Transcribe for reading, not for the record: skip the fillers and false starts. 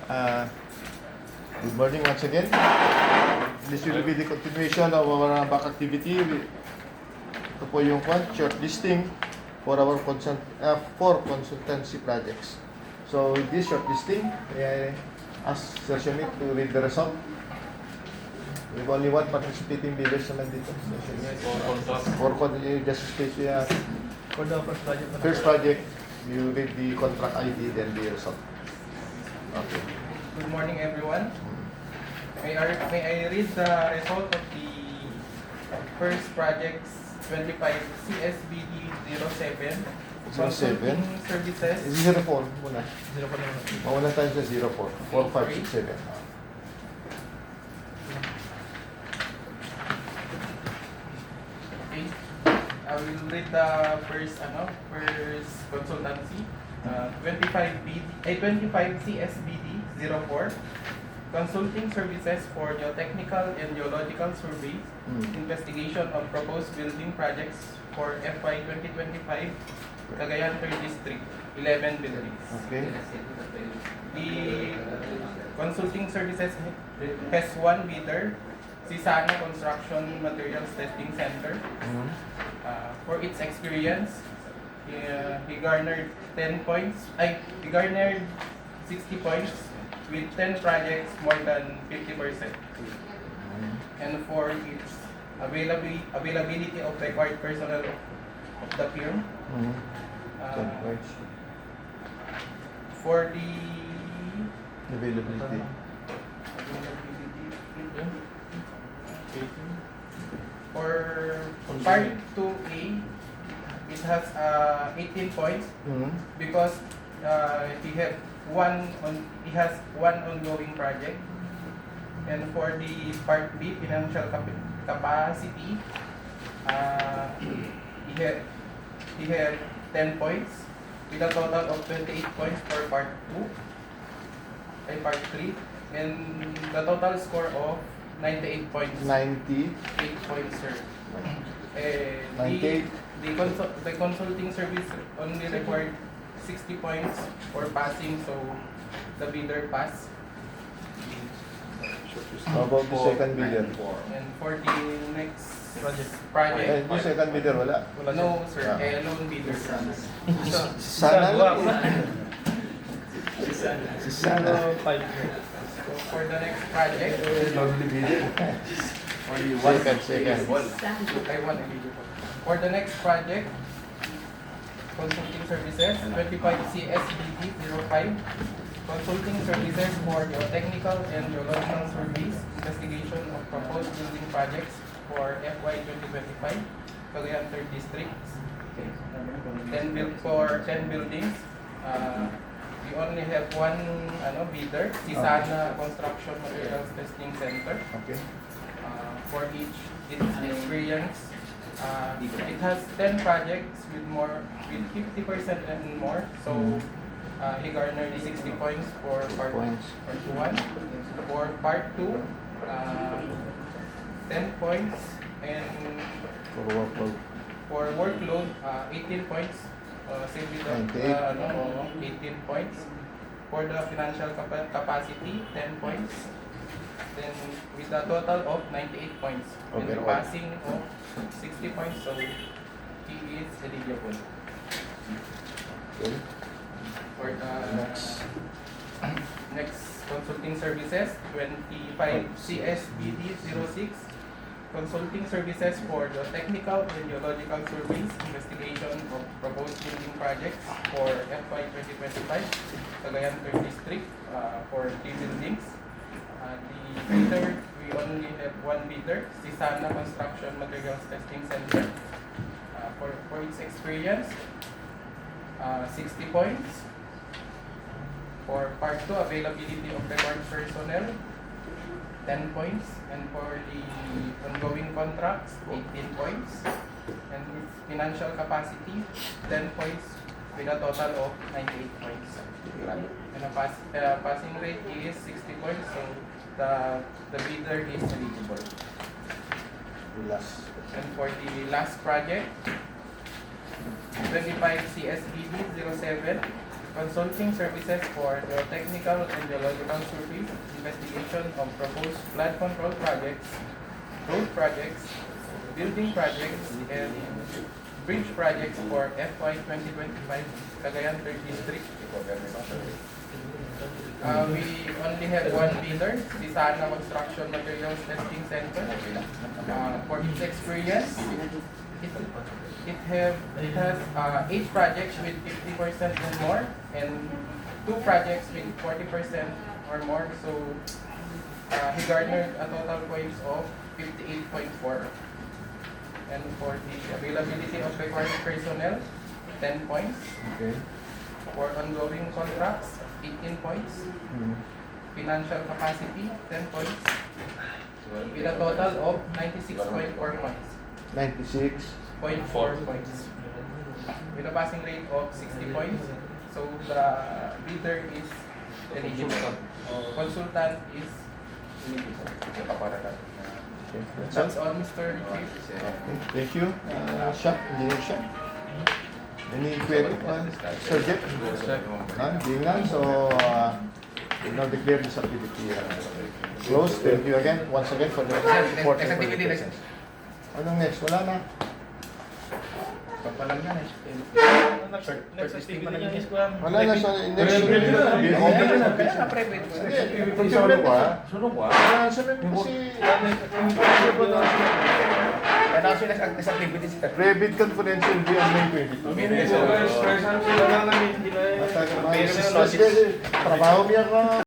Uh, Good morning once again. This will be the continuation of our back activity. Ito po yung short listing for our for consultancy projects. So with this short listing, I ask Sir Shamit to read the result. We have only one participating bidders naman dito. For just state For the first project, you read the contract ID, then the result. Okay. Good morning, everyone. May I read the result of the first project's 25 CSBD 07 consulting services. 04 muna. 04 naman. Mawala tayo sa 04. 4567. Okay. I will read the first consultancy. 25 CSBD 04 consulting services for geotechnical and geological surveys, investigation of proposed building projects for FY 2025, Cagayan 3rd District, 11 buildings. Okay. The consulting services has one bidder, Sisana Construction Materials Testing Center. For its experience, he garnered 10 points. He garnered 60 points with 10 projects more than 50%. And for its availability of required personnel of the firm, for the Availability. for part 2A, it has 18 points because he has one ongoing project. And for the part B, financial capacity, he had 10 points with a total of 28 points for part 2 and part 3, and the total score of 98 points. 98. 8 points, sir. 98. The consulting service only required 60 points for passing, so the bidder passed. How about the second bidder? And for the next project, Yung second bidder, wala? no, sir, alone bidder. Sana lang. Si Sana. So for the next project, Lovely bidder. Second. I want a video. For the next project, consulting services, 25 CSBD 05, consulting services for geotechnical and geological surveys, investigation of proposed building projects for FY 2025, Cagayan 3rd District. 10 buildings. We only have one bidder, Sisana Construction Materials Testing Center. Okay. For its experience, it has 10 projects with 50% and more. So he garnered 60 points for part 1. For part 2, 10 points, and for workload, 18 points. Same with the 18 points. For the financial capacity, 10 points. Then with a total of 98 points. And the passing of 60 points, so he is eligible. Okay. For the next consulting services, 25 CSBD 06, consulting services for the technical and geological surveys, investigation of proposed building projects for FY 2025, Cagayan 3rd District, for 3 buildings. The bidder, we only have one bidder, Sisana Construction Materials Testing Center. For its experience, 60 points. For part 2, availability of required personnel, 10 points. And for the ongoing contracts, 18 points. And financial capacity, 10 points with a total of 98 points. And the passing rate is 60 points, so the bidder is eligible. And for the last project, 25 CSBD 07, consulting services for geotechnical and geological surveys, investigation of proposed flood control projects, road projects, building projects, and bridge projects for FY 2025 Cagayan 3rd District. We only have one bidder, Sisana Construction Materials Testing Center. For its experience, it has 8 projects with 50% or more and 2 projects with 40% or more. So he garnered a total points of 58.4. And for the availability of required personnel, 10 points. Okay. For ongoing contracts, 18 points. Financial capacity, 10 points. With a total of 96.4 points. 96. 0.4 points. With a passing rate of 60 points. So the bidder is eligible. Consultant is eligible. Okay. That's all, Mr. Chief. Thank you. Shop, Engineer Shop. Any query? Sir Jeff? None? Being none, so we now declare this activity closed. Thank you again, once again, for the report. Next activity, next. Anong next? Wala na. Pagpalam yan eh. Next activity niya is kuhan. Wala na sa next. Private. Pag-solo ko ha? Sunog ba? Wala sa kasi Next activity sir. Revit Confidential beyond May 22. Stress sila lang namin. Hindi na Trabaho niya ka.